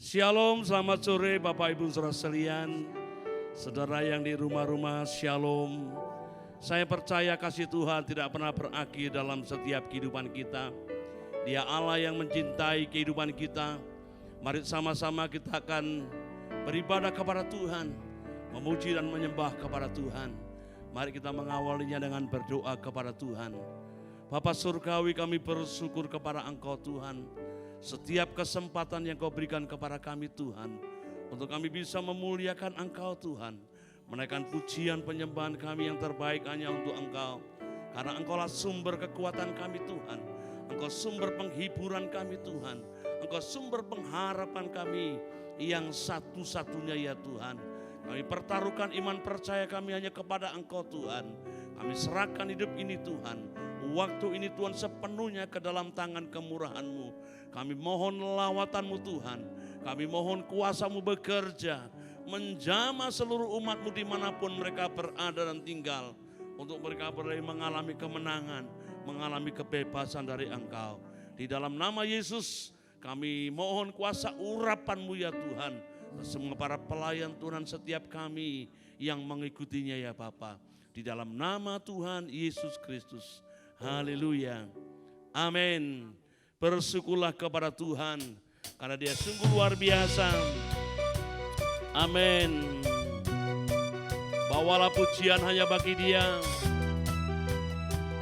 Shalom, selamat sore Bapak Ibu Saudara sekalian. Saudara yang di rumah-rumah, shalom. Saya percaya kasih Tuhan tidak pernah berakhir dalam setiap kehidupan kita. Dia Allah yang mencintai kehidupan kita. Mari sama-sama kita akan beribadah kepada Tuhan, memuji dan menyembah kepada Tuhan. Mari kita mengawalinya dengan berdoa kepada Tuhan. Bapa Surgawi, kami bersyukur kepada Engkau Tuhan. Setiap kesempatan yang Kau berikan kepada kami Tuhan, untuk kami bisa memuliakan Engkau Tuhan, menaikkan pujian penyembahan kami yang terbaik hanya untuk Engkau. Karena Engkaulah sumber kekuatan kami Tuhan, Engkau sumber penghiburan kami Tuhan, Engkau sumber pengharapan kami yang satu-satunya ya Tuhan. Kami pertaruhkan iman percaya kami hanya kepada Engkau Tuhan. Kami serahkan hidup ini Tuhan, waktu ini Tuhan sepenuhnya ke dalam tangan kemurahan-Mu. Kami mohon lawatan-Mu Tuhan, kami mohon kuasa-Mu bekerja, menjamah seluruh umat-Mu dimanapun mereka berada dan tinggal. Untuk mereka boleh mengalami kemenangan, mengalami kebebasan dari Engkau. Di dalam nama Yesus kami mohon kuasa urapan-Mu ya Tuhan. Semua para pelayan Tuhan setiap kami yang mengikutinya ya Bapa. Di dalam nama Tuhan Yesus Kristus. Haleluya. Amin. Bersyukurlah kepada Tuhan karena Dia sungguh luar biasa. Amin. Bawalah pujian hanya bagi Dia.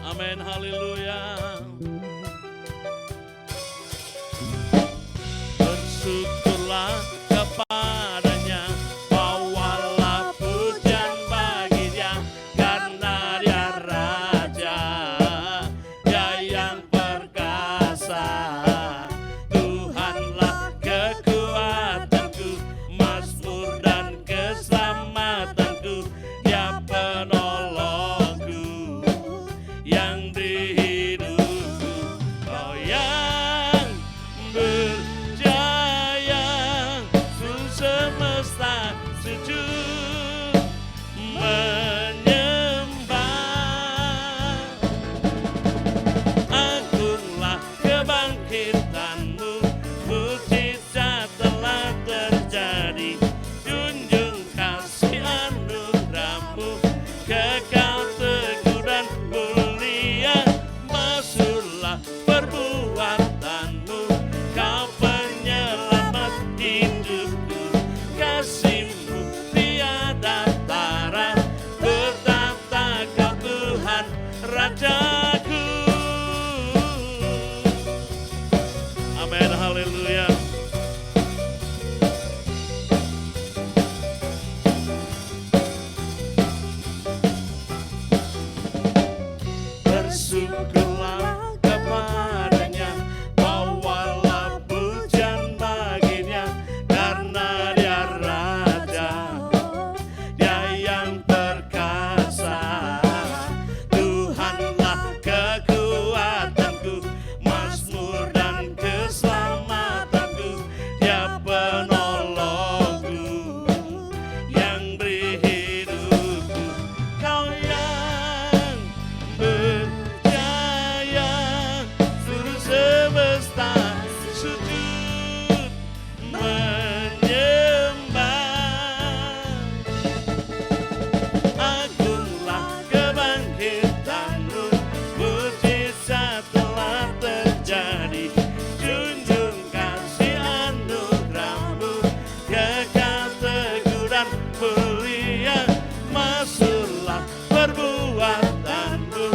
Amin. Haleluya. Bersyukurlah kepadanya, bawalah pujian bagi Dia, karena Dia Raja, Dia yang perkasa. Tuhanlah kekuatanku, mazmur dan keselamatanku, Dia penolongku yang di hidupku. Kau yang berjaya, seluruh semesta sujud menyembah. Agunglah kebangkitan-Mu, mukjizat telah terjadi. Junjung kasih anugerah-Mu, kekal teguh dan mulia. Masyhurlah perbuatan-Mu, Kau penyelamat hidupku. Kasih-Mu tiada tara, bertata Kau Tuhan Rajaku. Amin, haleluya. Bersyukurlah kepadanya, bawalah pujian baginya, karena Dia Raja, Dia yang perkasa. Tuhanlah kekuatanku, mazmur dan keselamatanku, Dia penolongku yang beri hidupku. Kau yang berjaya, seluruh semesta sujud menyembah. Agunglah kebangkitan-Mu, mukjizat telah terjadi. Junjung kasih anugerah-Mu, kekal teguh dan mulia. Masyhurlah perbuatan-Mu,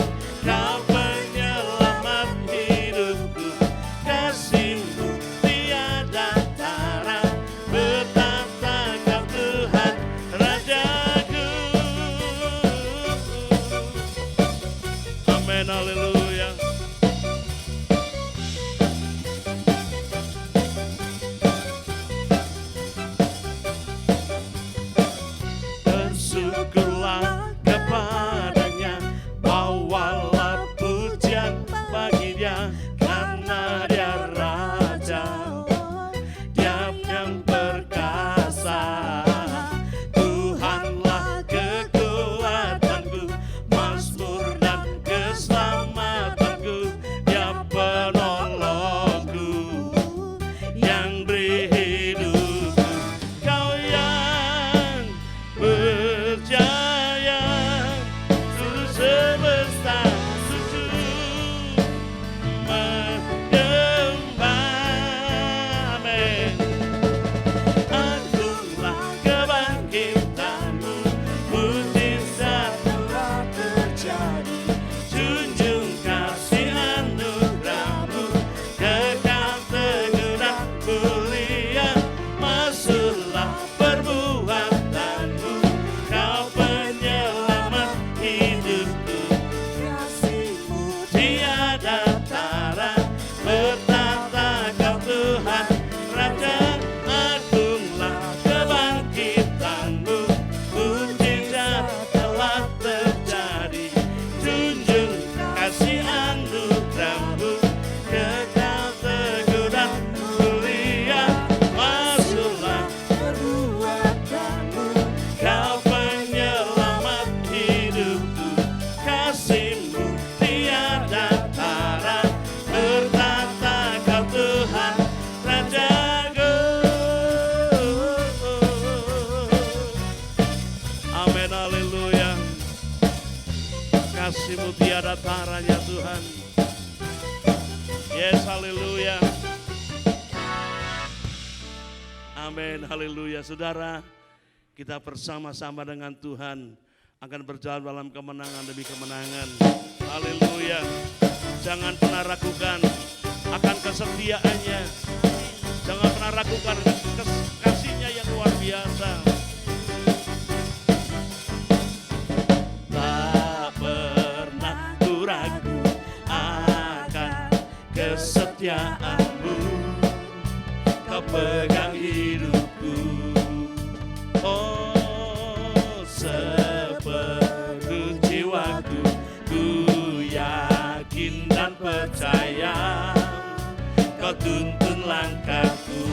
Kau penyelamat hidupku. Kasih-Mu tiada tara, bertata Kau Tuhan Rajaku. Amin, haleluya. Bersyukurlah kepadanya, bawalah pujian bagi Dia, karena Dia Raja, Dia yang perkasa. Tuhanlah kekuatanku, mazmur dan keselamatanku, Dia penolongku yang beri hidup. tiada taranya Tuhan. Yes, haleluya. Amin, haleluya. Saudara, kita bersama-sama dengan Tuhan akan berjalan dalam kemenangan demi kemenangan. Haleluya. Jangan pernah ragukan akan kesetiaannya. Jangan pernah ragukan kasih-nya yang luar biasa. Tak pernah ku ragu akan kesetiaanmu. Kau pegang hidupku. Oh, sepenuh jiwaku ku yakin dan percaya Kau tuntun langkahku.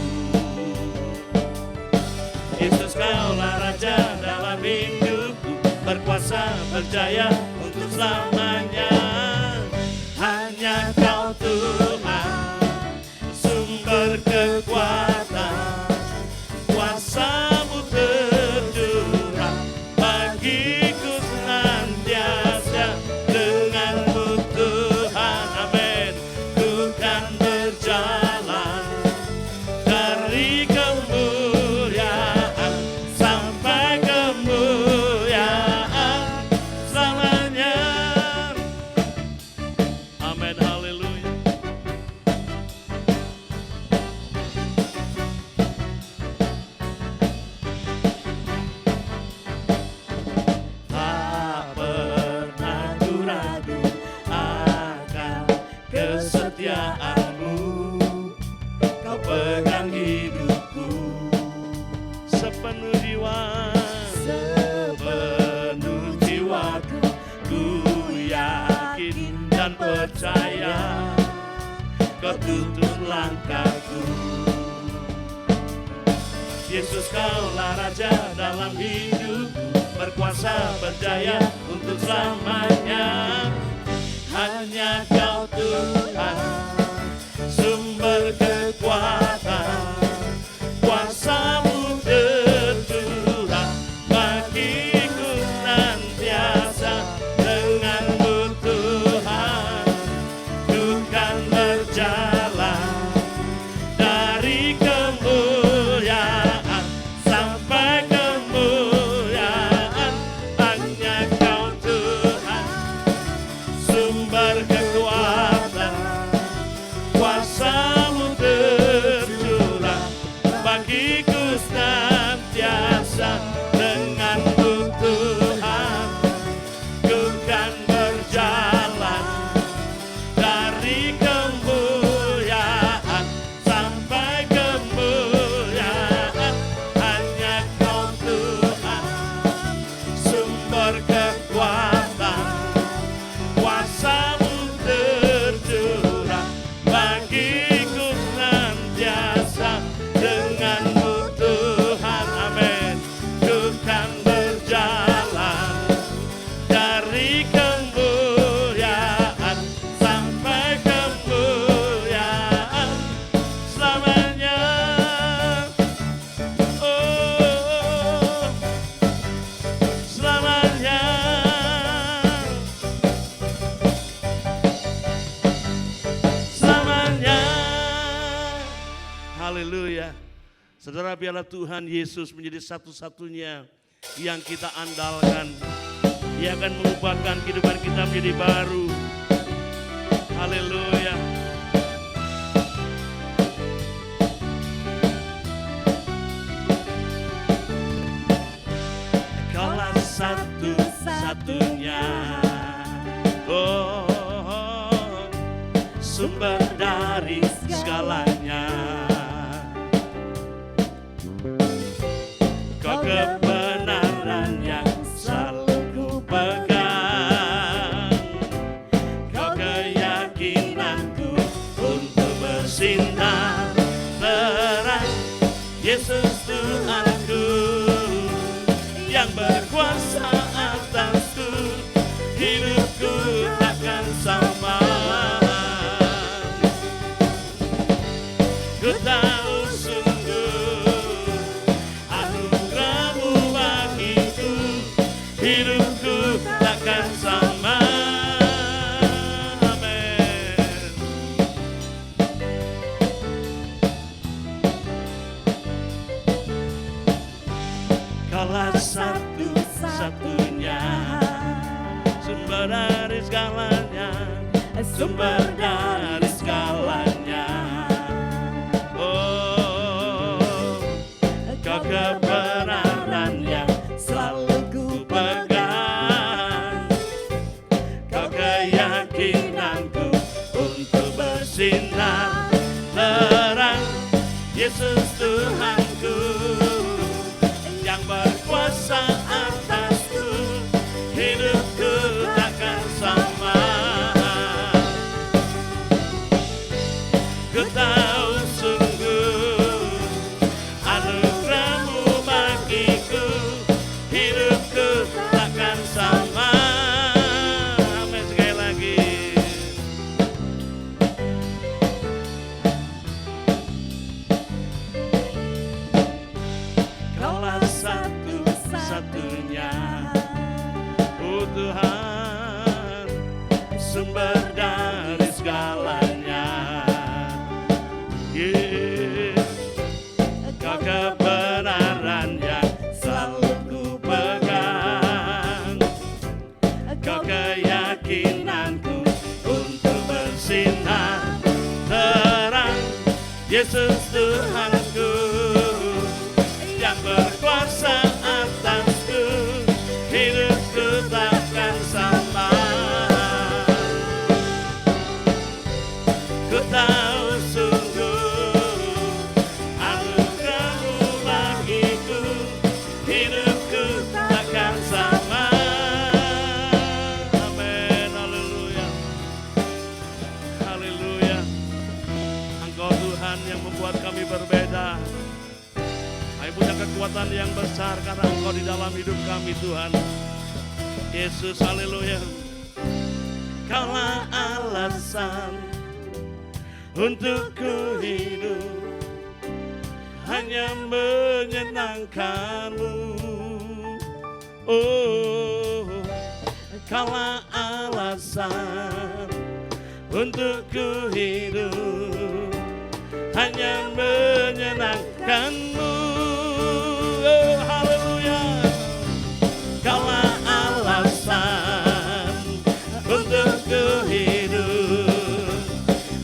Yesus, Kaulah Raja dalam hidupku, berkuasa berjaya untuk selamanya. Hanya Kau Tuhan, sumber kekuatan, kuasa-Mu tercurah bagiku senantiasa. Dengan-Mu Tuhan, amin, ku kan berjalan dari kemuliaan sampai kemuliaan selamanya. Amin, haleluya. Tak pernah ku ragu akan kesetiaanmu. Kau pegang hidupku sepenuh jiwa, sepenuh jiwaku ku yakin dan percaya Kau tuntun langkahku. Yesus, Kaulah Raja dalam hidupku, berkuasa berjaya untuk selamanya. Hanya Kau Tuhan, sumber kekuatan, kuasa-Mu tercurah bagiku senantiasa. Dengan-Mu Tuhan, ku kan berjalan dari kemuliaan sampai kemuliaan. Hanya Kau Tuhan, sumber kekuatan, kuasa-Mu tercurah bagiku senantiasa. Dengan-Mu Tuhan, ku kan berjalan dari kemuliaan sampai kemuliaan. Hanya Kau Tuhan, sumber kekuatan, kuasa-Mu tercurah bagiku senantiasa. Dengan-Mu Tuhan, amin, ku kan berjalan dari kemuliaan sampai kemuliaan selamanya. Oh, selamanya. Selamanya. Haleluya. Saudara, biarlah Tuhan Yesus menjadi satu-satunya yang kita andalkan. Dia akan mengubahkan kehidupan kita menjadi baru. Haleluya. Kaulah satu-satunya, oh, sumber dari segalanya. Kau kebenaran yang selalu ku pegang. Kau keyakinanku untuk bersinar terang. Yesus Tuhanku yang berkuasa atasku. Hidupku takkan sama. Ku tahu sungguh anugerah-Mu bagiku. Hidupku takkan sama. sumber dari segalanya. Oh, Kau kebenaran yang selalu ku pegang, Kau keyakinanku untuk bersinar terang. Yesus Tuhanku yang berkuasa atasku, hidupku takkan sama. Ku tahu sungguh anugerah-Mu bagiku, hidupku takkan sama. Amin, sekali lagi. Kaulah satu-satunya, oh Tuhan, sumber dari segalanya. Kau kebenaran yang selalu ku pegang, Kau keyakinanku untuk bersinar terang. Yesus Tuhanku yang berkuasa atasku, hidupku takkan sama. Ku tahu sungguh anugerah-Mu bagiku, hidupku takkan sama. Amin, haleluya, haleluya. Engkau Tuhan yang membuat kami berbeda. Kami punya kekuatan yang besar karena Engkau di dalam hidup kami, Tuhan Yesus, haleluya. Kaulah alasan untuk ku hidup, hanya menyenangkan-Mu. Oh, Kaulah alasan untuk ku hidup, hanya menyenangkan-Mu. Oh, haleluya. Kaulah alasan untuk ku hidup,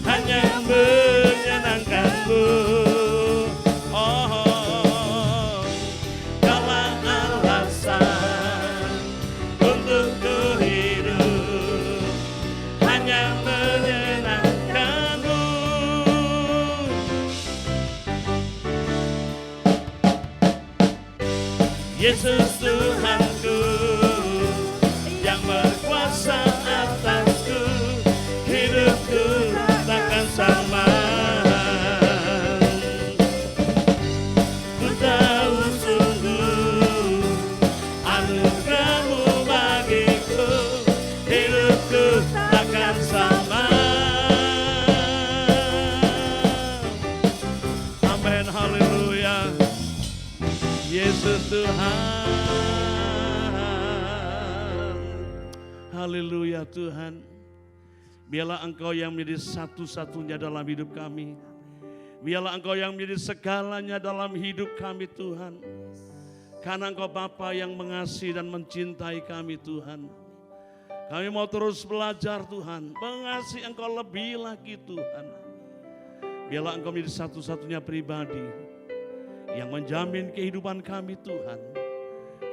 hanya menyenangkan-Mu. Oh, Kaulah alasan untuk ku hidup, hanya menyenangkan-Mu. Yesus Tuhanku yang berkuasa atasku, hidupku takkan sama. Ku tahu sungguh anugerah-Mu bagiku, hidupku takkan sama. Amin, haleluya. Yesus Tuhan, haleluya Tuhan. Biarlah Engkau yang menjadi satu-satunya dalam hidup kami. Biarlah Engkau yang menjadi segalanya dalam hidup kami, Tuhan. Karena Engkau Bapa yang mengasihi dan mencintai kami, Tuhan. Kami mau terus belajar, Tuhan, mengasihi Engkau lebih lagi, Tuhan. Biarlah Engkau menjadi satu-satunya pribadi yang menjamin kehidupan kami, Tuhan.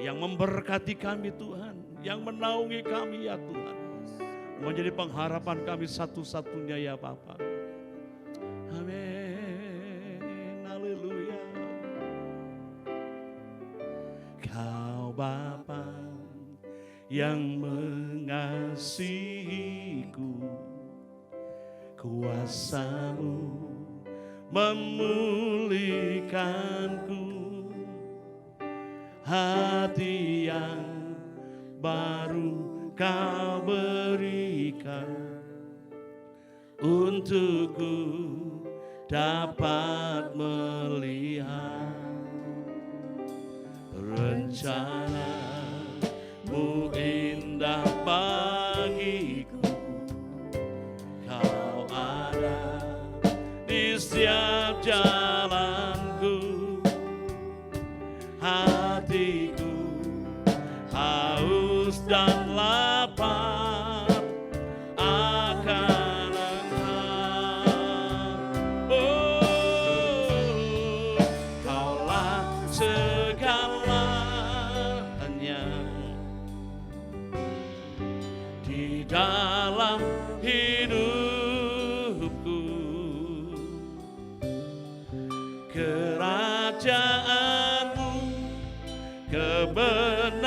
Yang memberkati kami, Tuhan. Yang menaungi kami, ya Tuhan. Menjadi pengharapan kami satu-satunya, ya Bapa. Amin. Haleluya. Kau Bapa yang mengasihiku, kuasa-Mu memulihkanku, hati yang baru Kau berikan, untukku dapat melihat rencana-Mu indah bagiku. Kau ada di setiap jalanku, hatiku haus dan lapar akan hidupku. Kerajaanmu, kebenaranmu,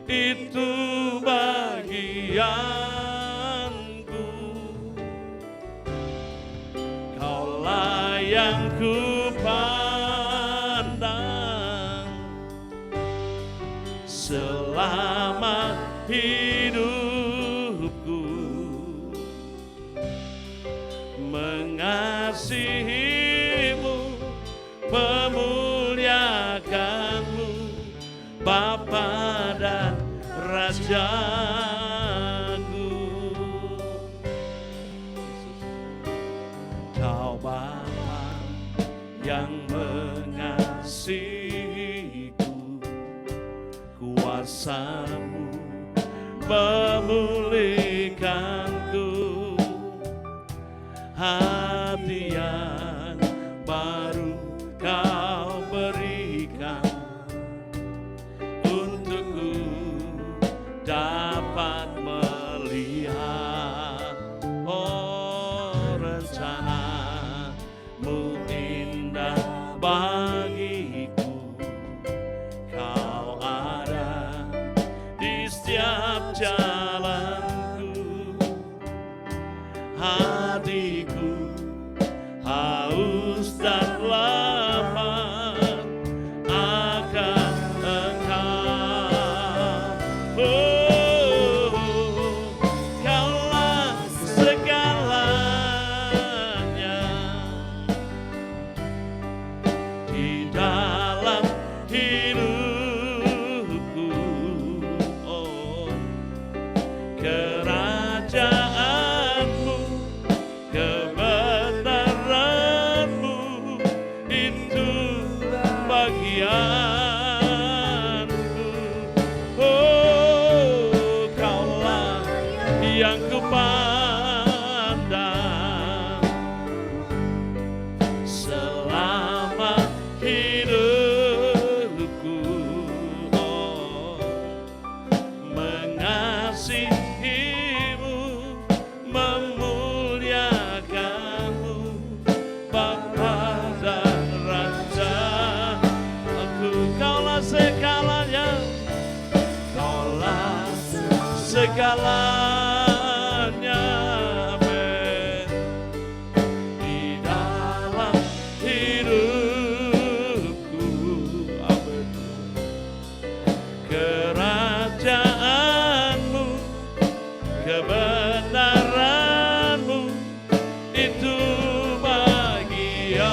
itu bagianku. Kaulah yang ku pandang selama hidupku, mengasihimu, memuliakanmu, Bapa dan Rajaku. Kau Bapa yang mengasihiku, kuasa-Mu memulihkanku. Hati yang baru Kau berikan untukku dapat melihat, oh rencana-Mu indah bagiku. Kau ada di setiap jalanku. Hatiku haus dan lapar akan Engkau. Oh, Kaulah segalanya di dalam hidupku. Oh, kerajaanmu, kebenaranmu, itu bagianku. Oh, Kaulah yang kupandang selama hidupku. Oh, mengasihimu, memuliakanmu, Bapa dan Raja-Ku. Kaulah segalanya, Kaulah segalanya, amin. Di dalam hidupku, amin. Kerajaanmu, kebenaranmu, itu bagian.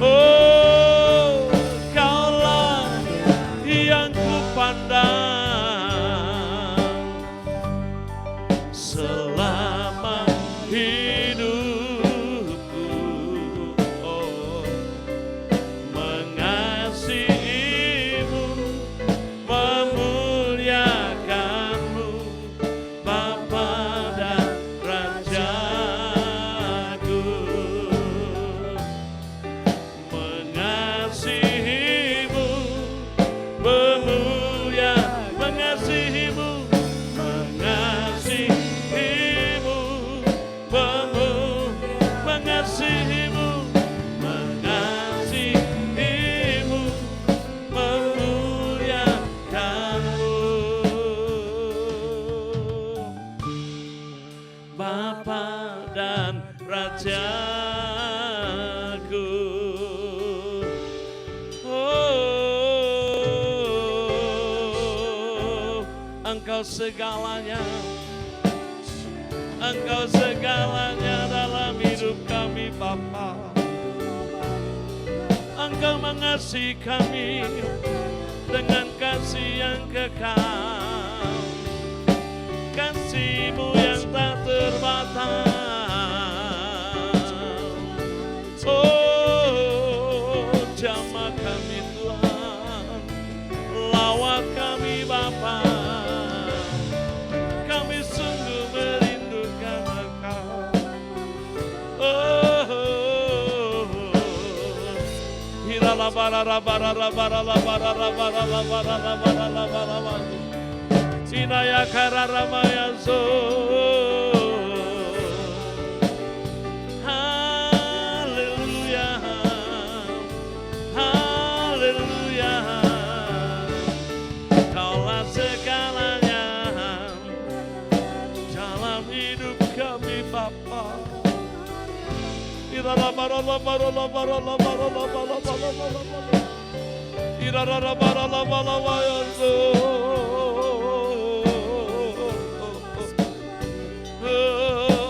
Oh, Kaulah yang kupandang selama hidupku. Oh, mengasihimu, memuliakanmu, Bapa dan Rajaku. Mengasihimu, mengasihimu, mengasihimu, mengasihimu, mengasihimu, memuliakanmu, Bapa dan Rajaku. Oh, Engkau segalanya, Engkau segalanya dalam hidup kami, Bapa. Engkau mengasihi kami dengan kasih yang kekal, kasih-Mu yang tak terbatas. Oh, jamah kami Tuhan, lawat kami Bapa, kami sungguh merindukan Engkau. Oh, hirala barara barara barara barara barara barara barara barara. Sinaya Kararamaya So. Haleluya, haleluya. Kaulah segalanya dalam hidup kami Bapa.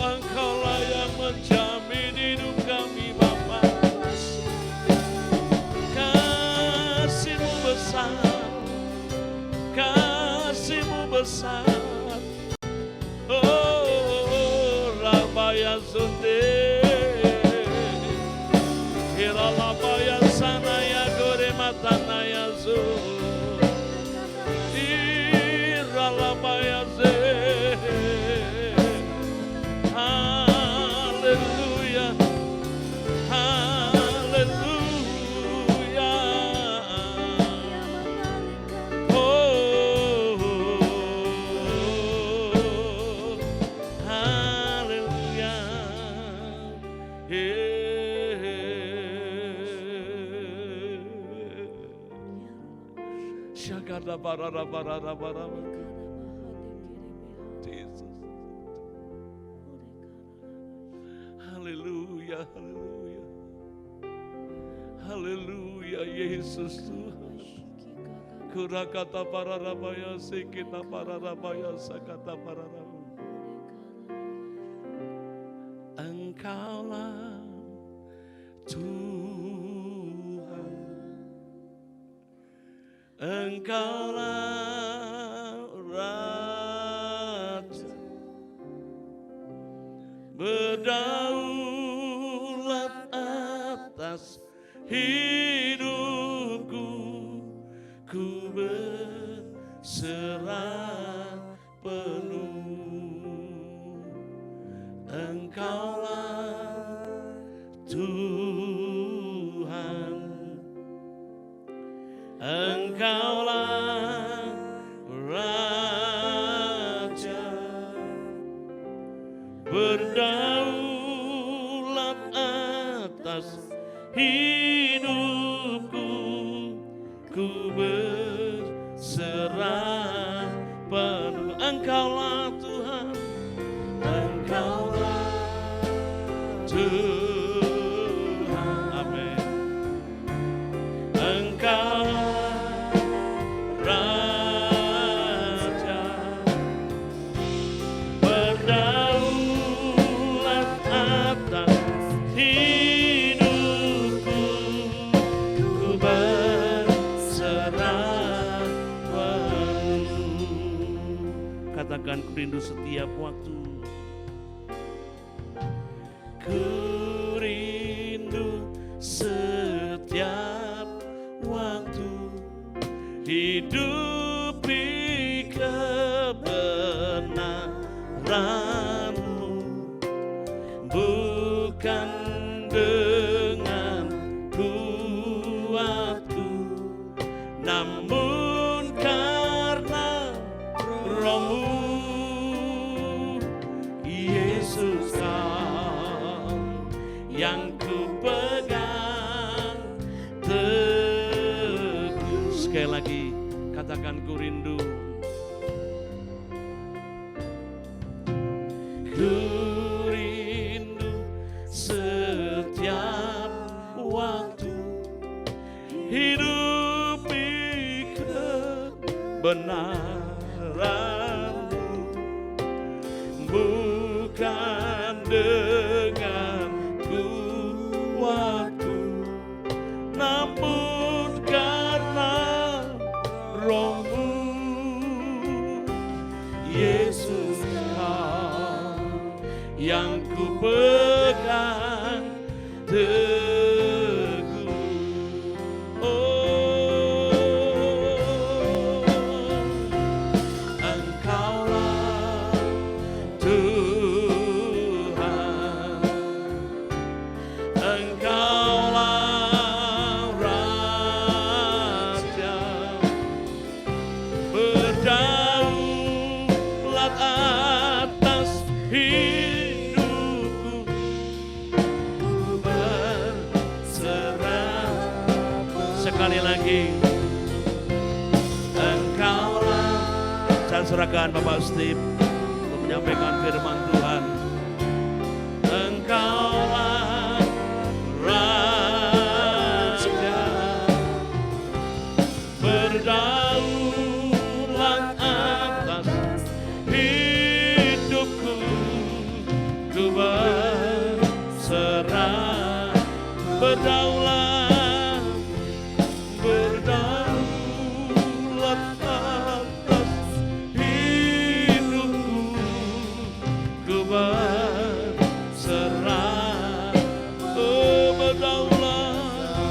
Engkaulah yang menjamin hidup kami Bapa. Kasih-Mu besar, Kasih-Mu besar. Oh, Rabaya Sunde, Hiralabaya Sanaya Gore Matanaya Zu, Hiralabaya Ze. Haleluya, haleluya. Oh, haleluya. Shakada barara barara barara. Jesus. Haleluya, haleluya. Haleluya, Yesus Tuhan. Kurakata pararabaya sekita pararabaya sakata pararabaya. Engkaulah Tuhan, Engkaulah Raja, berdaulat atas hidupku, ku berserah penuh. Engkaulah Tuhan, Engkaulah Raja, berdaulat atas hidupku, ku berserah penuh. Engkaulah Tuhan, Engkaulah Tuhan, amin. Engkaulah Raja, berdaulat atas hidupku, ku berserah penuh. Katakan, ku rindu setiap waktu. Ku rindu setiap waktu hidupi kebenaran-Mu, bukan dengan kuatku, namun karena Roh-Mu. Yesus, Kau yang ku pegang teguh. Sekali lagi katakan, ku rindu. Ku rindu setiap waktu hidupi kebenaran-Mu, bukan dengan kuatku, namun karena Roh-Mu. Yesus, Kau yang ku pegang teguh. Oh, Engkaulah Tuhan, Engkaulah Raja, berdaulat Daulat atas hidupku, ku berserah. Sekali lagi, Engkaulah. Saya serahkan Bapak Steve untuk menyampaikan firman Tuhan. Engkaulah Raja, berdaulat atas hidupku, ku berserah. Berdaulat, berdaulat atas hidupku, ku berserah. Oh, berdaulat,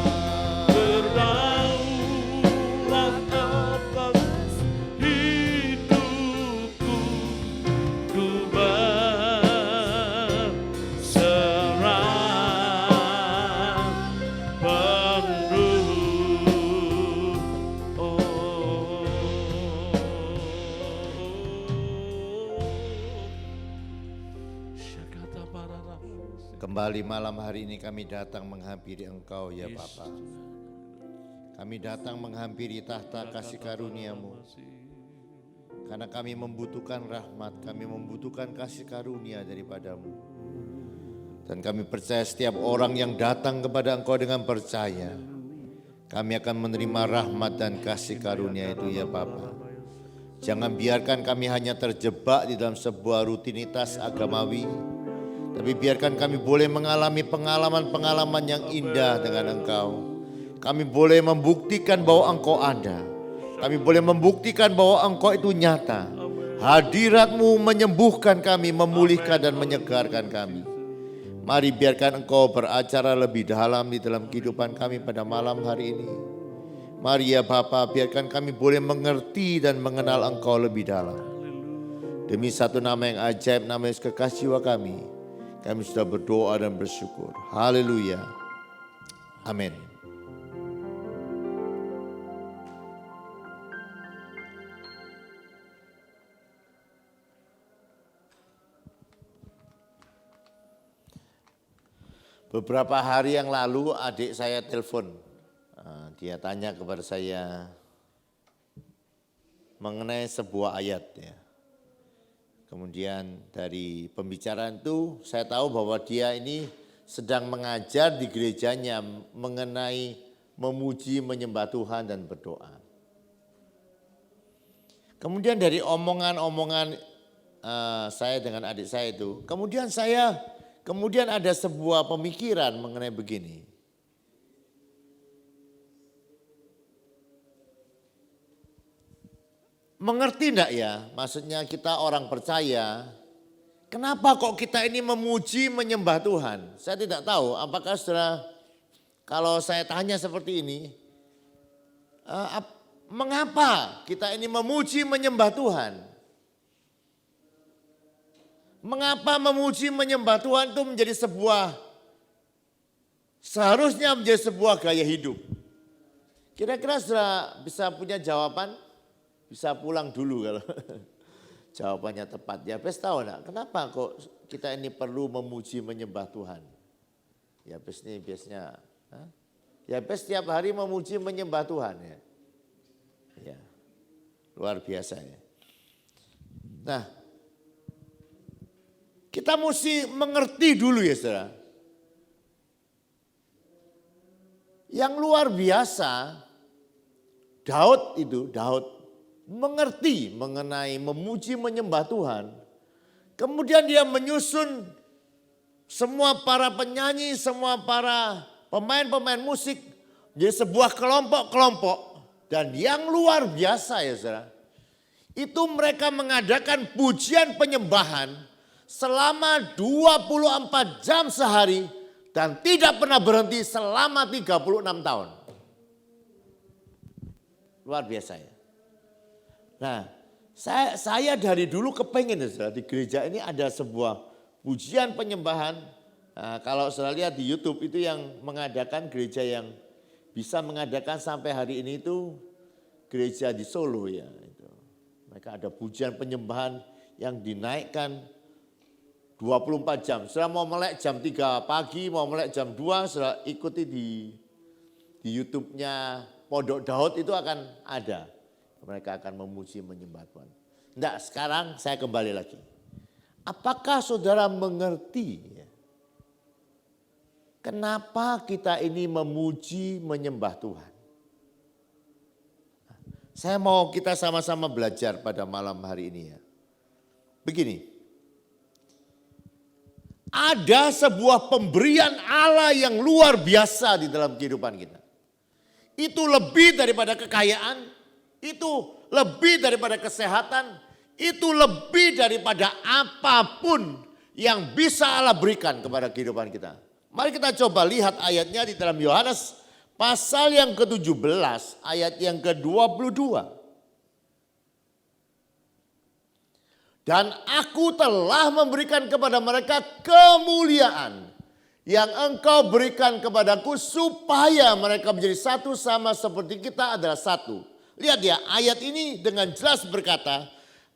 berdaulat atas hidupku, ku berserah penuh. Oh, Syakata Parara. Kembali malam hari ini kami datang menghampiri Engkau ya Bapa. Kami datang menghampiri tahta kasih karunia-Mu. Karena kami membutuhkan rahmat, kami membutuhkan kasih karunia daripada-Mu. Dan kami percaya setiap orang yang datang kepada Engkau dengan percaya, kami akan menerima rahmat dan kasih karunia itu ya Bapa. Jangan biarkan kami hanya terjebak di dalam sebuah rutinitas agamawi, tapi biarkan kami boleh mengalami pengalaman-pengalaman yang indah dengan Engkau. Kami boleh membuktikan bahwa Engkau ada. Kami boleh membuktikan bahwa Engkau itu nyata. Hadirat-Mu menyembuhkan kami, memulihkan dan menyegarkan kami. Mari biarkan Engkau beracara lebih dalam di dalam kehidupan kami pada malam hari ini. Mari ya Bapa, biarkan kami boleh mengerti dan mengenal Engkau lebih dalam. Demi satu nama yang ajaib, nama Yesus kekasih jiwa kami sudah berdoa dan bersyukur. Haleluya. Amin. Beberapa hari yang lalu adik saya telepon. Dia tanya kepada saya mengenai sebuah ayat ya. Kemudian dari pembicaraan itu saya tahu bahwa dia ini sedang mengajar di gerejanya mengenai memuji, menyembah Tuhan dan berdoa. Kemudian dari omongan-omongan saya dengan adik saya itu, kemudian ada sebuah pemikiran mengenai begini. Mengerti enggak ya, maksudnya kita orang percaya, kenapa kok kita ini memuji menyembah Tuhan? Saya tidak tahu apakah saudara, kalau saya tanya seperti ini, mengapa kita ini memuji menyembah Tuhan? Mengapa memuji menyembah Tuhan itu seharusnya menjadi sebuah gaya hidup? Kira-kira saudara bisa punya jawaban? Bisa pulang dulu kalau jawabannya tepat. Ya Bes tahu enggak, kenapa kok kita ini perlu memuji menyembah Tuhan? Ya Bes ini biasanya, ya Bes setiap hari memuji menyembah Tuhan ya. Ya, luar biasa ya. Nah, kita mesti mengerti dulu ya saudara. Yang luar biasa, Daud mengerti mengenai memuji menyembah Tuhan. Kemudian dia menyusun semua para penyanyi, semua para pemain-pemain musik menjadi sebuah kelompok-kelompok. Dan yang luar biasa ya saudara, itu mereka mengadakan pujian penyembahan selama 24 jam sehari dan tidak pernah berhenti selama 36 tahun. Luar biasa ya. Nah, saya dari dulu kepengen di gereja ini ada sebuah pujian penyembahan. Nah, kalau saudara lihat di YouTube itu yang mengadakan gereja yang bisa mengadakan sampai hari ini itu gereja di Solo ya. Itu. Mereka ada pujian penyembahan yang dinaikkan 24 jam. Setelah mau melek jam 3 pagi, mau melek jam 2, setelah ikuti di YouTube-nya Pondok Daud itu akan ada. Mereka akan memuji menyembah Tuhan. Enggak, sekarang saya kembali lagi. Apakah saudara mengerti ya, kenapa kita ini memuji menyembah Tuhan? Saya mau kita sama-sama belajar pada malam hari ini ya. Begini, ada sebuah pemberian Allah yang luar biasa di dalam kehidupan kita. Itu lebih daripada kekayaan, itu lebih daripada kesehatan, itu lebih daripada apapun yang bisa Allah berikan kepada kehidupan kita. Mari kita coba lihat ayatnya di dalam Yohanes pasal yang ke-17 ayat yang ke-22. Dan aku telah memberikan kepada mereka kemuliaan yang engkau berikan kepadaku supaya mereka menjadi satu sama seperti kita adalah satu. Lihat ya, ayat ini dengan jelas berkata,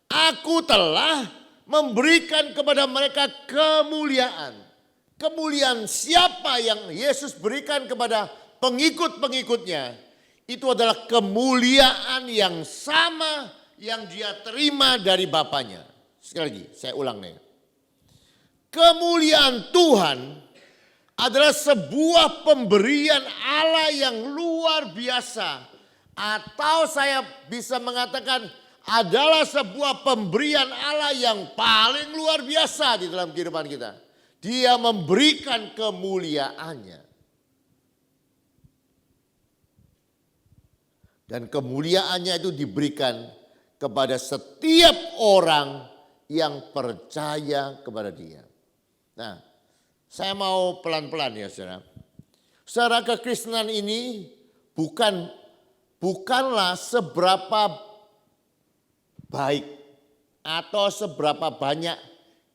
aku telah memberikan kepada mereka kemuliaan. Kemuliaan siapa yang Yesus berikan kepada pengikut-pengikutnya, itu adalah kemuliaan yang sama yang dia terima dari Bapanya. Sekali lagi, saya ulang nih. Kemuliaan Tuhan adalah sebuah pemberian Allah yang luar biasa. Atau saya bisa mengatakan adalah sebuah pemberian Allah yang paling luar biasa di dalam kehidupan kita. Dia memberikan kemuliaannya. Dan kemuliaannya itu diberikan kepada setiap orang yang percaya kepada dia. Nah, saya mau pelan-pelan ya saudara. Saudara, kekristenan ini bukanlah seberapa baik atau seberapa banyak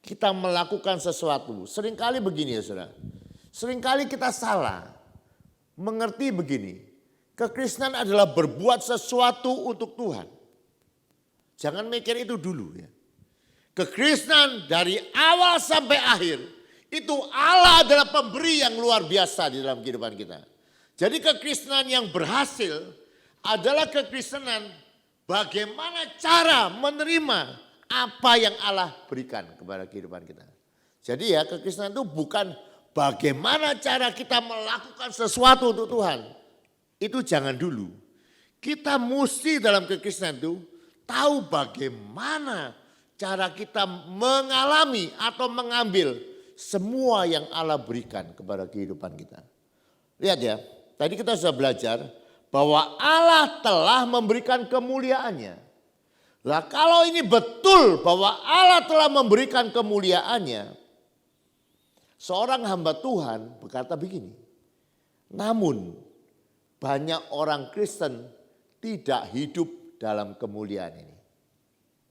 kita melakukan sesuatu. Seringkali begini ya saudara. Seringkali kita salah mengerti begini. Kekristenan adalah berbuat sesuatu untuk Tuhan. Jangan mikir itu dulu ya. Kekristenan dari awal sampai akhir itu Allah adalah pemberi yang luar biasa di dalam kehidupan kita. Jadi kekristenan yang berhasil adalah kekristenan bagaimana cara menerima apa yang Allah berikan kepada kehidupan kita. Jadi ya, kekristenan itu bukan bagaimana cara kita melakukan sesuatu untuk Tuhan. Itu jangan dulu. Kita mesti dalam kekristenan itu tahu bagaimana cara kita mengalami atau mengambil semua yang Allah berikan kepada kehidupan kita. Lihat ya, tadi kita sudah belajar bahwa Allah telah memberikan kemuliaannya. Lah kalau ini betul bahwa Allah telah memberikan kemuliaannya, seorang hamba Tuhan berkata begini, namun banyak orang Kristen tidak hidup dalam kemuliaan ini.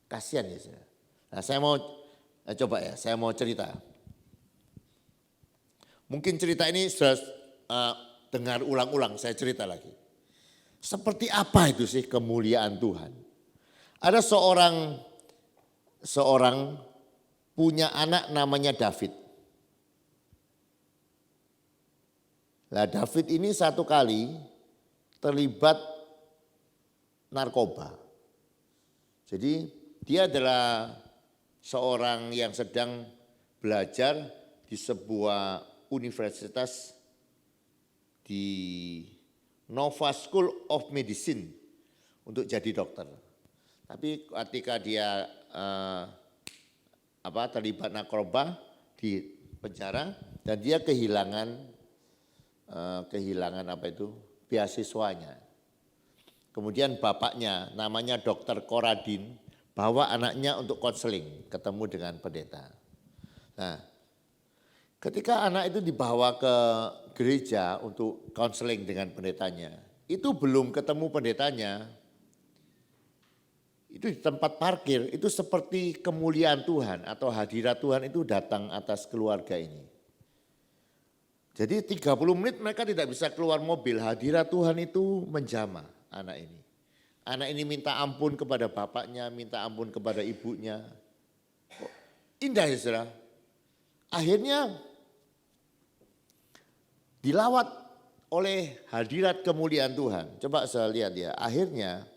Kasihan ya saudara. Nah saya mau cerita. Mungkin cerita ini sudah dengar ulang-ulang, saya cerita lagi. Seperti apa itu sih kemuliaan Tuhan? Ada seorang punya anak namanya David. Nah David ini satu kali terlibat narkoba. Jadi dia adalah seorang yang sedang belajar di sebuah universitas di Nova School of Medicine untuk jadi dokter. Tapi ketika dia terlibat narkoba di penjara dan dia kehilangan beasiswanya. Kemudian bapaknya namanya Dr. Koradin bawa anaknya untuk konseling, ketemu dengan pendeta. Nah, ketika anak itu dibawa ke gereja untuk konseling dengan pendetanya, itu belum ketemu pendetanya, itu di tempat parkir, itu seperti kemuliaan Tuhan atau hadirat Tuhan itu datang atas keluarga ini. Jadi 30 menit mereka tidak bisa keluar mobil, hadirat Tuhan itu menjamah anak ini. Anak ini minta ampun kepada bapaknya, minta ampun kepada ibunya. Indah ya saudara. Akhirnya dilawat oleh hadirat kemuliaan Tuhan. Coba saya lihat ya, akhirnya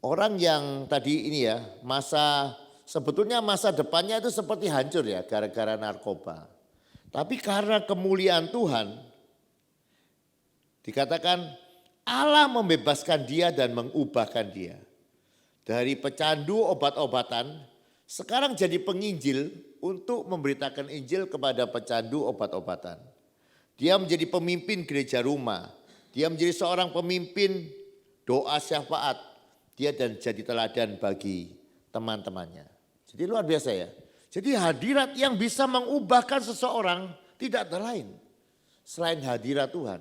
orang yang tadi ini ya, sebetulnya masa depannya itu seperti hancur ya gara-gara narkoba. Tapi karena kemuliaan Tuhan, dikatakan Allah membebaskan dia dan mengubahkan dia. Dari pecandu obat-obatan, sekarang jadi penginjil untuk memberitakan Injil kepada pecandu obat-obatan. Dia menjadi pemimpin gereja rumah. Dia menjadi seorang pemimpin doa syafaat. Dia dan jadi teladan bagi teman-temannya. Jadi luar biasa ya. Jadi hadirat yang bisa mengubahkan seseorang tidak ada lain selain hadirat Tuhan.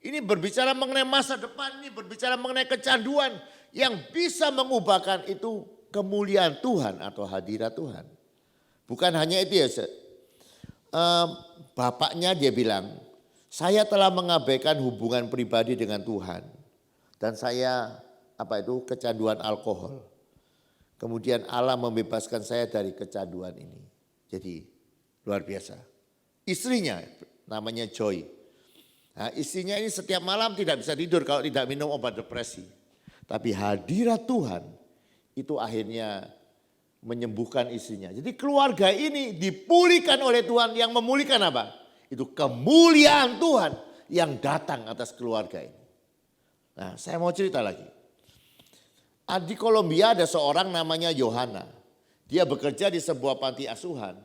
Ini berbicara mengenai masa depan, ini berbicara mengenai kecanduan. Yang bisa mengubahkan itu kemuliaan Tuhan atau hadirat Tuhan. Bukan hanya itu ya. Bapaknya dia bilang, saya telah mengabaikan hubungan pribadi dengan Tuhan. Dan saya kecanduan alkohol. Kemudian Allah membebaskan saya dari kecanduan ini. Jadi luar biasa. Istrinya namanya Joy. Nah, istrinya ini setiap malam tidak bisa tidur kalau tidak minum obat depresi. Tapi hadirat Tuhan itu akhirnya menyembuhkan istrinya. Jadi keluarga ini dipulihkan oleh Tuhan. Yang memulihkan apa? Itu kemuliaan Tuhan yang datang atas keluarga ini. Nah, saya mau cerita lagi. Di Kolombia ada seorang namanya Yohana. Dia bekerja di sebuah panti asuhan.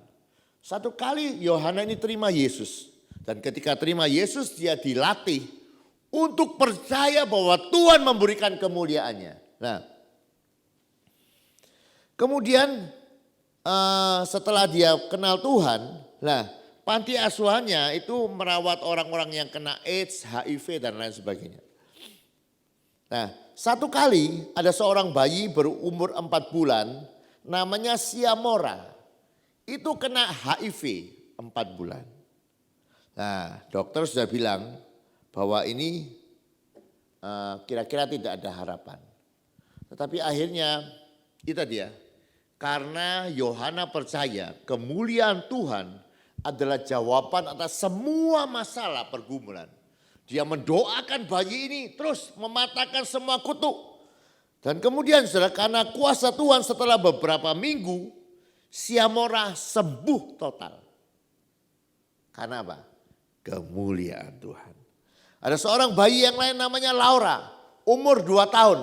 Satu kali Yohana ini terima Yesus. Dan ketika terima Yesus dia dilatih untuk percaya bahwa Tuhan memberikan kemuliaannya. Nah, kemudian setelah dia kenal Tuhan, panti asuhannya itu merawat orang-orang yang kena AIDS, HIV dan lain sebagainya. Nah, satu kali ada seorang bayi berumur 4 bulan namanya Siamora. Itu kena HIV 4 bulan. Nah, dokter sudah bilang bahwa ini kira-kira tidak ada harapan. Tetapi akhirnya itu dia. Karena Yohana percaya kemuliaan Tuhan adalah jawaban atas semua masalah pergumulan. Dia mendoakan bayi ini terus mematahkan semua kutuk. Dan kemudian saudara, karena kuasa Tuhan setelah beberapa minggu, Siamora sembuh total. Karena apa? Kemuliaan Tuhan. Ada seorang bayi yang lain namanya Laura, umur 2 tahun.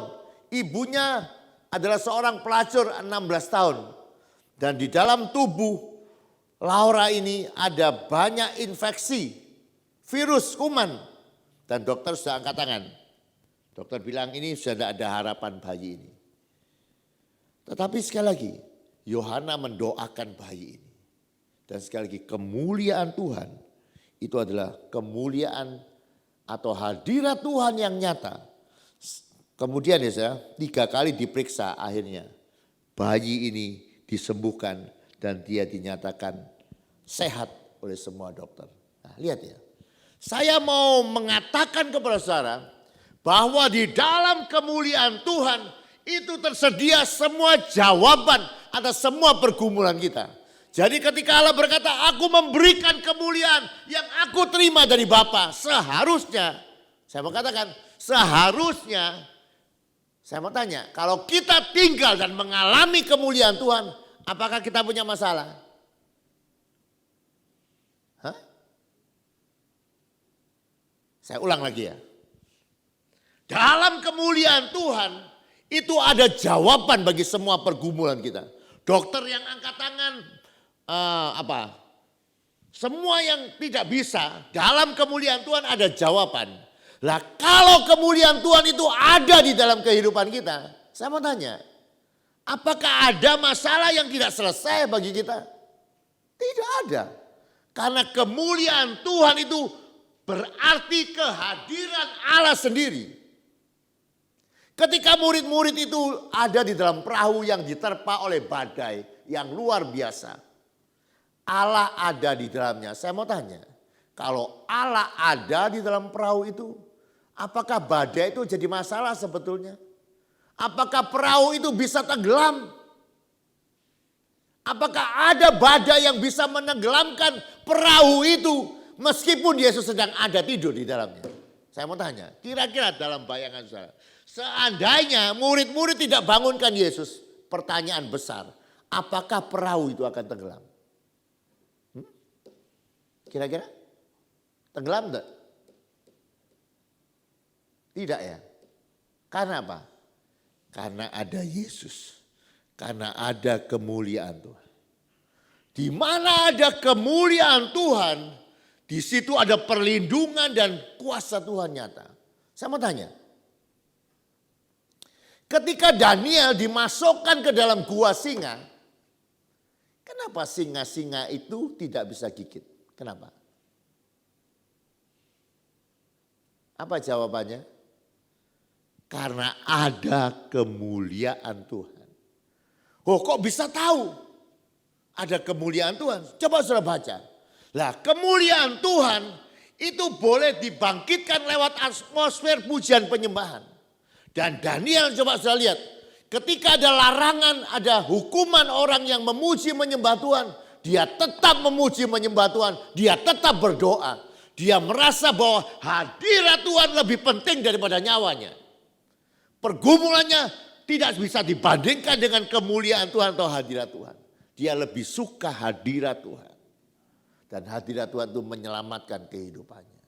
Ibunya adalah seorang pelacur 16 tahun. Dan di dalam tubuh Laura ini ada banyak infeksi, virus, kuman. Dan dokter sudah angkat tangan. Dokter bilang ini sudah tidak ada harapan bayi ini. Tetapi sekali lagi, Yohana mendoakan bayi ini. Dan sekali lagi kemuliaan Tuhan itu adalah kemuliaan atau hadirat Tuhan yang nyata. Kemudian ya saya 3 kali diperiksa akhirnya. Bayi ini disembuhkan dan dia dinyatakan sehat oleh semua dokter. Nah, lihat ya. Saya mau mengatakan kepada saudara bahwa di dalam kemuliaan Tuhan itu tersedia semua jawaban atas semua pergumulan kita. Jadi ketika Allah berkata, aku memberikan kemuliaan yang aku terima dari Bapa. Seharusnya, saya mau katakan, seharusnya, saya mau tanya, kalau kita tinggal dan mengalami kemuliaan Tuhan, apakah kita punya masalah? Hah? Saya ulang lagi ya. Dalam kemuliaan Tuhan, itu ada jawaban bagi semua pergumulan kita. Dokter yang angkat tangan, semua yang tidak bisa, dalam kemuliaan Tuhan ada jawaban. Lah kalau kemuliaan Tuhan itu ada di dalam kehidupan kita, saya mau tanya, apakah ada masalah yang tidak selesai bagi kita? Tidak ada. Karena kemuliaan Tuhan itu berarti kehadiran Allah sendiri. Ketika murid-murid itu ada di dalam perahu yang diterpa oleh badai yang luar biasa. Allah ada di dalamnya. Saya mau tanya, kalau Allah ada di dalam perahu itu, apakah badai itu jadi masalah sebetulnya? Apakah perahu itu bisa tenggelam? Apakah ada badai yang bisa menenggelamkan perahu itu meskipun Yesus sedang ada tidur di dalamnya? Saya mau tanya, kira-kira dalam bayangan saya, seandainya murid-murid tidak bangunkan Yesus, pertanyaan besar, apakah perahu itu akan tenggelam? Kira-kira tenggelam enggak? Tidak ya. Karena apa? Karena ada Yesus. Karena ada kemuliaan Tuhan. Di mana ada kemuliaan Tuhan, di situ ada perlindungan dan kuasa Tuhan nyata. Saya mau tanya. Ketika Daniel dimasukkan ke dalam gua singa, kenapa singa-singa itu tidak bisa gigit? Kenapa? Apa jawabannya? Karena ada kemuliaan Tuhan. Oh, kok bisa tahu ada kemuliaan Tuhan? Coba saudara baca. Lah, kemuliaan Tuhan itu boleh dibangkitkan lewat atmosfer pujian penyembahan. Dan Daniel coba saudara lihat. Ketika ada larangan, ada hukuman orang yang memuji menyembah Tuhan. Dia tetap memuji menyembah Tuhan. Dia tetap berdoa. Dia merasa bahwa hadirat Tuhan lebih penting daripada nyawanya. Pergumulannya tidak bisa dibandingkan dengan kemuliaan Tuhan atau hadirat Tuhan. Dia lebih suka hadirat Tuhan. Dan hadirat Tuhan itu menyelamatkan kehidupannya.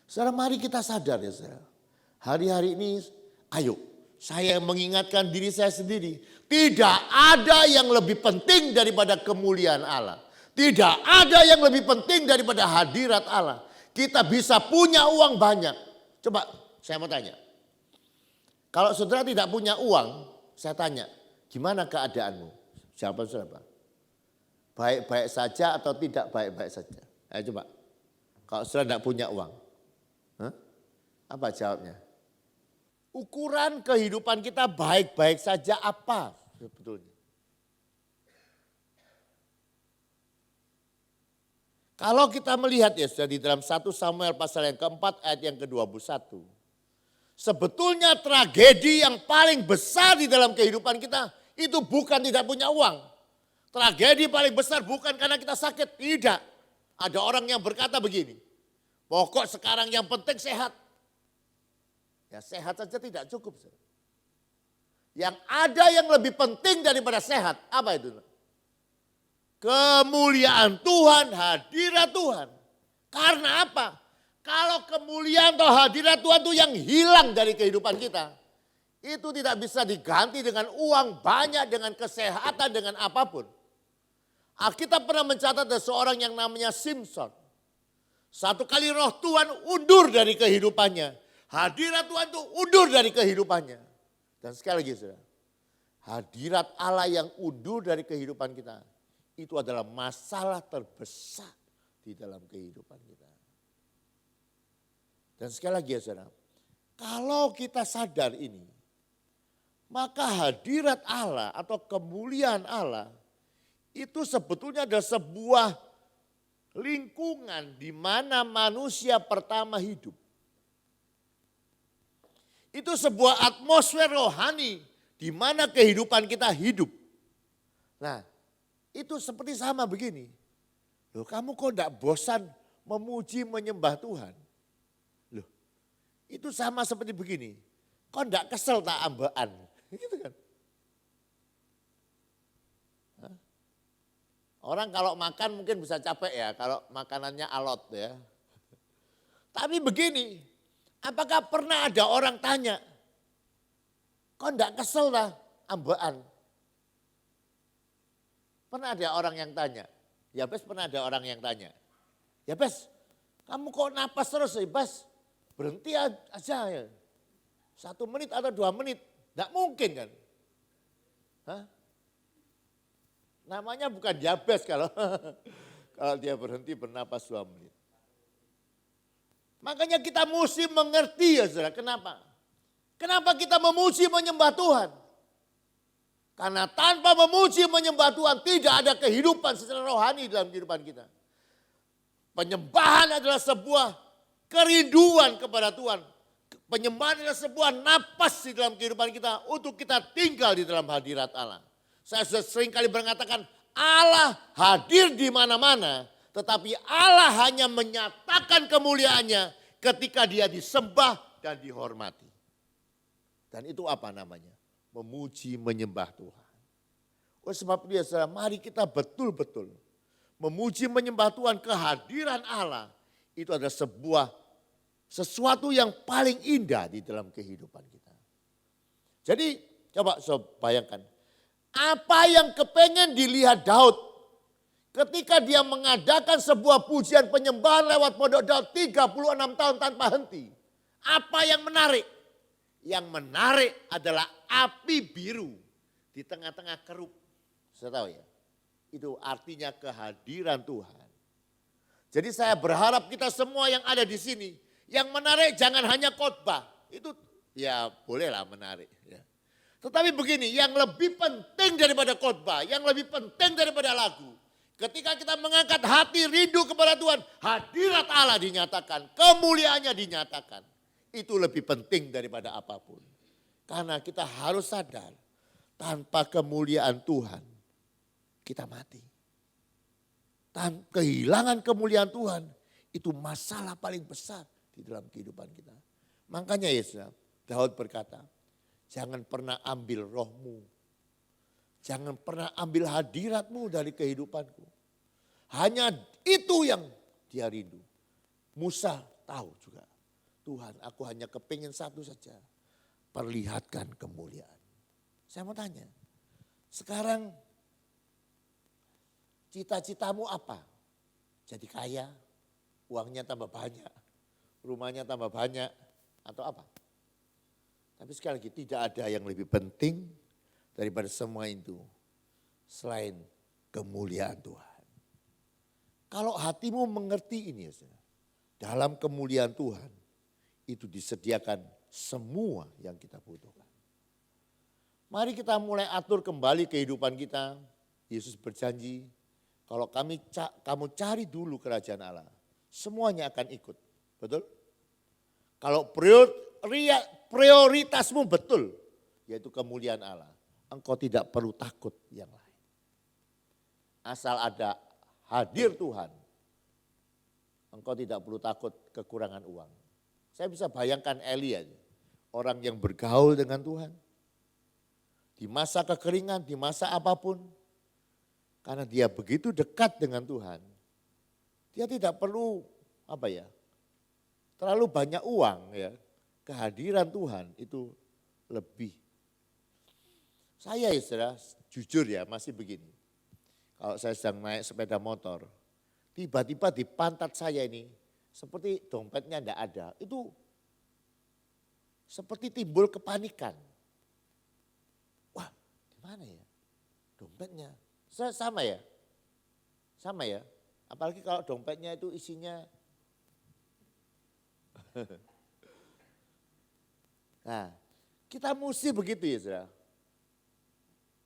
Saudara, mari kita sadar ya saudara. Hari-hari ini ayo saya mengingatkan diri saya sendiri. Tidak ada yang lebih penting daripada kemuliaan Allah. Tidak ada yang lebih penting daripada hadirat Allah. Kita bisa punya uang banyak. Coba saya mau tanya. Kalau saudara tidak punya uang, saya tanya, gimana keadaanmu? Jawaban saudara apa? Baik-baik saja atau tidak baik-baik saja? Ayo coba. Kalau saudara tidak punya uang, apa jawabnya? Ukuran kehidupan kita baik-baik saja apa sebetulnya? Kalau kita melihat ya sudah di dalam 1 Samuel pasal yang keempat ayat yang ke-21. Sebetulnya tragedi yang paling besar di dalam kehidupan kita itu bukan tidak punya uang. Tragedi paling besar bukan karena kita sakit, tidak. Ada orang yang berkata begini, pokok sekarang yang penting sehat. Ya sehat saja tidak cukup. Yang ada yang lebih penting daripada sehat, apa itu? Kemuliaan Tuhan, hadirat Tuhan. Karena apa? Kalau kemuliaan atau hadirat Tuhan itu yang hilang dari kehidupan kita. Itu tidak bisa diganti dengan uang banyak, dengan kesehatan, dengan apapun. Alkitab pernah mencatat ada seorang yang namanya Simpson. Satu kali roh Tuhan undur dari kehidupannya. Hadirat Tuhan itu undur dari kehidupannya. Dan sekali lagi saudara. Hadirat Allah yang undur dari kehidupan kita. Itu adalah masalah terbesar di dalam kehidupan kita. Dan sekali lagi ya saudara, kalau kita sadar ini, maka hadirat Allah atau kemuliaan Allah itu sebetulnya adalah sebuah lingkungan di mana manusia pertama hidup. Itu sebuah atmosfer rohani di mana kehidupan kita hidup. Nah, itu seperti sama begini. Loh, kamu kok enggak bosan memuji menyembah Tuhan? Loh, itu sama seperti begini. Kok enggak kesel tak ambaan? Gitu kan. Hah? Orang kalau makan mungkin bisa capek ya, kalau makanannya alot ya. Tapi begini, apakah pernah ada orang tanya, kok enggak kesel lah ambaan? Pernah ada orang yang tanya, ya Bes pernah ada orang yang tanya, ya Bes kamu kok napas terus ya Bes, berhenti aja ya. 1 menit atau 2 menit, enggak mungkin kan. Hah? Namanya bukan Yabes kalau kalau dia berhenti bernapas 2 menit. Makanya kita mesti mengerti ya saudara, kenapa? Kenapa kita memuji menyembah Tuhan? Karena tanpa memuji menyembah Tuhan tidak ada kehidupan secara rohani dalam kehidupan kita. Penyembahan adalah sebuah kerinduan kepada Tuhan. Penyembahan adalah sebuah napas di dalam kehidupan kita untuk kita tinggal di dalam hadirat Allah. Saya sudah sering kali mengatakan Allah hadir di mana-mana, tetapi Allah hanya menyatakan kemuliaannya ketika dia disembah dan dihormati. Dan itu apa namanya? Memuji, menyembah Tuhan. Oleh sebab itu ya saudara, mari kita betul-betul memuji, menyembah Tuhan, kehadiran Allah. Itu adalah sesuatu yang paling indah di dalam kehidupan kita. Jadi coba bayangkan, apa yang kepengen dilihat Daud ketika dia mengadakan sebuah pujian penyembahan lewat pondok Daud 36 tahun tanpa henti. Apa yang menarik? Yang menarik adalah api biru di tengah-tengah kerub. Saya tahu ya, itu artinya kehadiran Tuhan. Jadi saya berharap kita semua yang ada di sini, yang menarik jangan hanya khotbah. Itu ya bolehlah menarik. Ya. Tetapi begini, yang lebih penting daripada khotbah, yang lebih penting daripada lagu. Ketika kita mengangkat hati rindu kepada Tuhan, hadirat Allah dinyatakan, kemuliaannya dinyatakan. Itu lebih penting daripada apapun. Karena kita harus sadar, tanpa kemuliaan Tuhan, kita mati. Kehilangan kemuliaan Tuhan, itu masalah paling besar di dalam kehidupan kita. Makanya Yesus, Daud berkata, jangan pernah ambil rohmu. Jangan pernah ambil hadiratmu dari kehidupanku. Hanya itu yang dia rindu. Musa tahu juga. Tuhan, aku hanya kepingin satu saja. Perlihatkan kemuliaan. Saya mau tanya. Sekarang cita-citamu apa? Jadi kaya, uangnya tambah banyak, rumahnya tambah banyak, atau apa? Tapi sekali lagi tidak ada yang lebih penting daripada semua itu selain kemuliaan Tuhan. Kalau hatimu mengerti ini, dalam kemuliaan Tuhan itu disediakan semua yang kita butuhkan. Mari kita mulai atur kembali kehidupan kita. Yesus berjanji, kalau kamu cari dulu kerajaan Allah, semuanya akan ikut. Betul? Kalau prioritasmu betul, yaitu kemuliaan Allah, engkau tidak perlu takut yang lain. Asal ada hadir Tuhan, engkau tidak perlu takut kekurangan uang. Saya bisa bayangkan Elia, orang yang bergaul dengan Tuhan. Di masa kekeringan, di masa apapun. Karena dia begitu dekat dengan Tuhan. Dia tidak perlu terlalu banyak uang. Ya. Kehadiran Tuhan itu lebih. Saya jujur ya masih begini. Kalau saya sedang naik sepeda motor. Tiba-tiba di pantat saya ini. Seperti dompetnya tidak ada, itu seperti timbul kepanikan. Wah, gimana ya dompetnya? Sama ya? Sama ya? Apalagi kalau dompetnya itu isinya. Nah, kita mesti begitu ya saudara.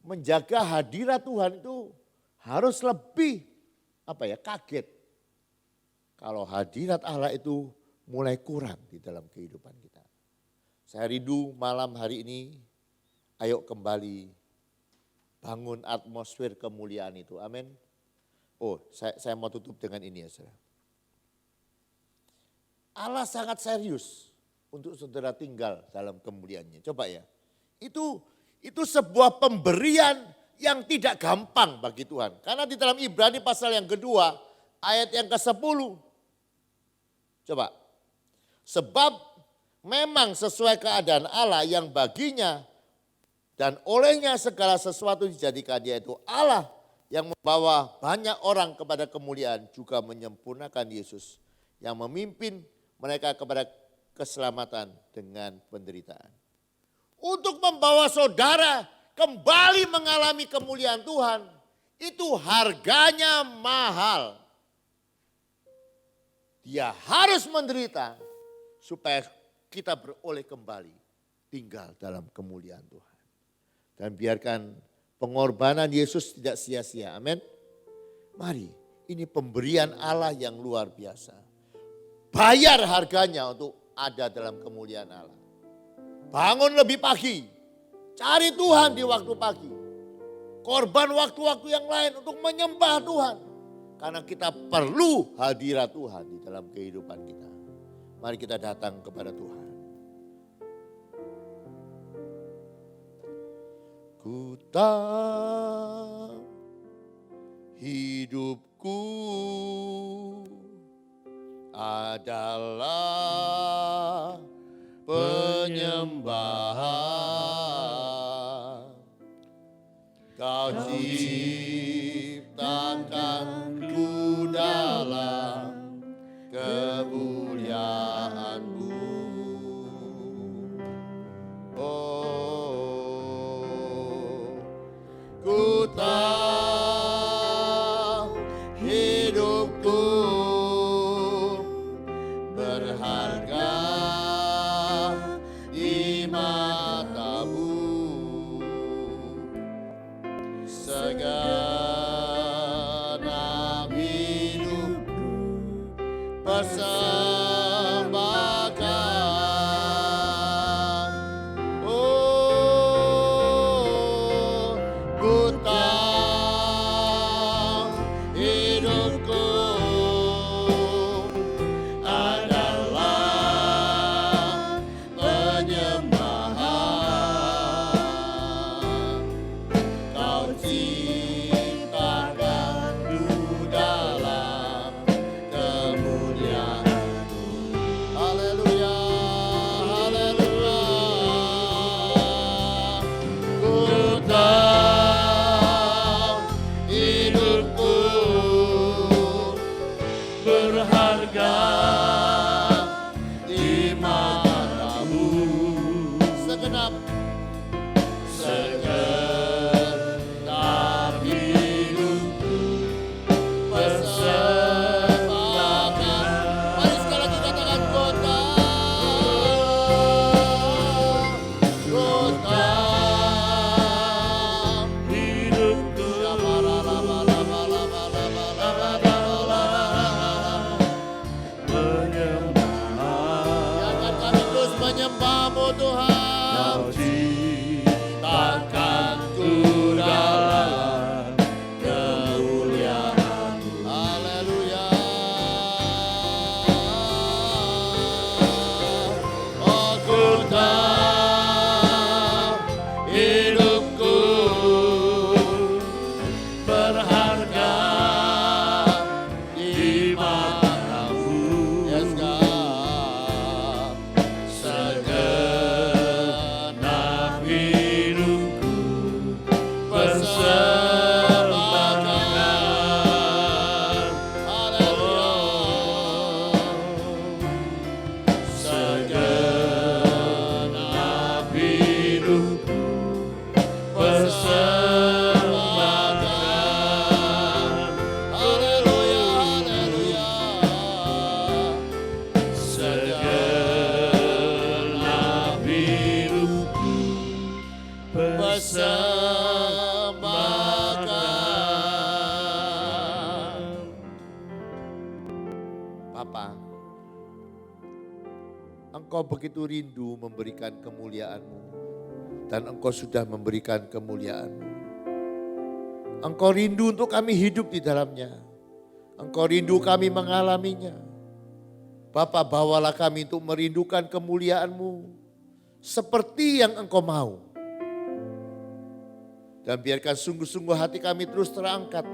Menjaga hadirat Tuhan itu harus lebih kaget. Kalau hadirat Allah itu mulai kurang di dalam kehidupan kita. Saya rindu malam hari ini, ayo kembali bangun atmosfer kemuliaan itu. Amin. Oh, saya mau tutup dengan ini ya saudara. Allah sangat serius untuk saudara tinggal dalam kemuliaannya. Coba ya, itu sebuah pemberian yang tidak gampang bagi Tuhan. Karena di dalam Ibrani pasal yang kedua, ayat yang ke-10. Coba, sebab memang sesuai keadaan Allah yang baginya dan olehnya segala sesuatu dijadikan, yaitu Allah yang membawa banyak orang kepada kemuliaan juga menyempurnakan Yesus yang memimpin mereka kepada keselamatan dengan penderitaan. Untuk membawa saudara kembali mengalami kemuliaan Tuhan, itu harganya mahal. Dia harus menderita supaya kita beroleh kembali tinggal dalam kemuliaan Tuhan. Dan biarkan pengorbanan Yesus tidak sia-sia. Amin. Mari, ini pemberian Allah yang luar biasa. Bayar harganya untuk ada dalam kemuliaan Allah. Bangun lebih pagi, cari Tuhan di waktu pagi. korban waktu-waktu yang lain untuk menyembah Tuhan. Karena kita perlu hadirat Tuhan di dalam kehidupan kita. Mari kita datang kepada Tuhan. Ku tak hidupku adalah penyembahan. Kau ciptakanku dalam kemuliaan-Mu. Oh, ku tahu hidupku berharga di mata-Mu. Segenap hidupku persembahkan. Oh, ku tahu hidupku adalah penyembahan. Kau ciptakanku dalam kemuliaan-Mu. Haleluya, haleluya. Ku tahu hidupku berharga di mata-Mu. Segenap hidupku persembahkan. Mari sekali lagi katakan kota. Kota hidupku. Biarkan kami terus menyembah-Mu Tuhan. Ciptakanku dalam kemuliaan-Mu. Haleluya. Oh, ku tahu hidupku berharga di mata-Mu. Yes, God. Segenap hidupku persembahkan. Haleluya. Segenap hidupku persembahkan. Haleluya, haleluya. Segenap hidupku persembahkan. Papa, Engkau begitu rindu memberikan kemuliaan-Mu. Dan Engkau sudah memberikan kemuliaan-Mu. Engkau rindu untuk kami hidup di dalamnya. Engkau rindu kami mengalaminya. Bapa, bawalah kami untuk merindukan kemuliaan-Mu seperti yang Engkau mau. Dan biarkan sungguh-sungguh hati kami terus terangkat.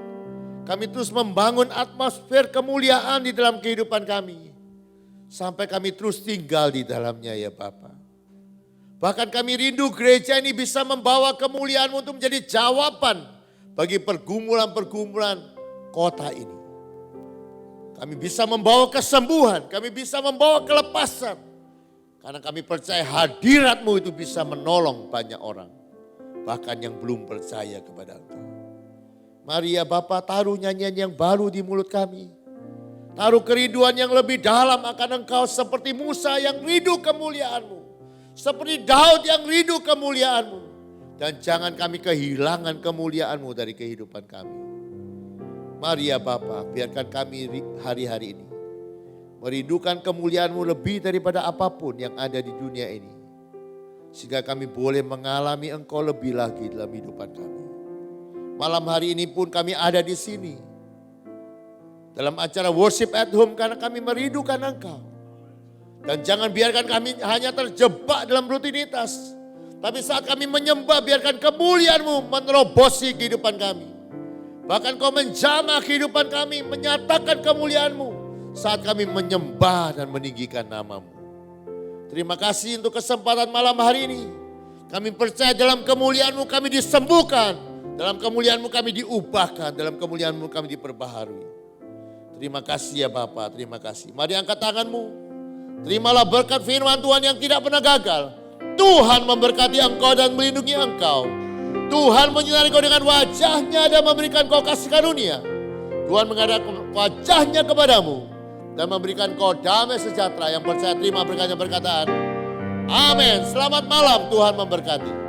Kami terus membangun atmosfer kemuliaan di dalam kehidupan kami. Sampai kami terus tinggal di dalamnya ya Bapa. Bahkan kami rindu gereja ini bisa membawa kemuliaan-Mu untuk menjadi jawaban bagi pergumulan-pergumulan kota ini. Kami bisa membawa kesembuhan, kami bisa membawa kelepasan. Karena kami percaya hadirat-Mu itu bisa menolong banyak orang. Bahkan yang belum percaya kepada Engkau. Mari ya Bapa, taruh nyanyian yang baru di mulut kami. Taruh kerinduan yang lebih dalam akan Engkau seperti Musa yang rindu kemuliaan-Mu. Seperti Daud yang rindu kemuliaan-Mu. Dan jangan kami kehilangan kemuliaan-Mu dari kehidupan kami. Mari ya Bapa, biarkan kami hari-hari ini merindukan kemuliaan-Mu lebih daripada apapun yang ada di dunia ini. Sehingga kami boleh mengalami Engkau lebih lagi dalam kehidupan kami. Malam hari ini pun kami ada di sini. Dalam acara worship at home karena kami merindukan Engkau. Dan jangan biarkan kami hanya terjebak dalam rutinitas. Tapi saat kami menyembah, biarkan kemuliaan-Mu menerobosi kehidupan kami. Bahkan Kau menjamah kehidupan kami, menyatakan kemuliaan-Mu saat kami menyembah dan meninggikan nama-Mu. Terima kasih untuk kesempatan malam hari ini. Kami percaya dalam kemuliaan-Mu kami disembuhkan. Dalam kemuliaan-Mu kami diubahkan. Dalam kemuliaan-Mu kami diperbaharui. Terima kasih ya Bapa, terima kasih. Mari angkat tanganmu. Terimalah berkat firman Tuhan yang tidak pernah gagal. Tuhan memberkati engkau dan melindungi engkau. Tuhan menyinari engkau dengan wajahnya dan memberikan engkau kasih karunia. Tuhan menghadapkan wajahnya kepadamu dan memberikan engkau damai sejahtera. Yang percaya terima berkatnya berkataan. Amin. Selamat malam, Tuhan memberkati.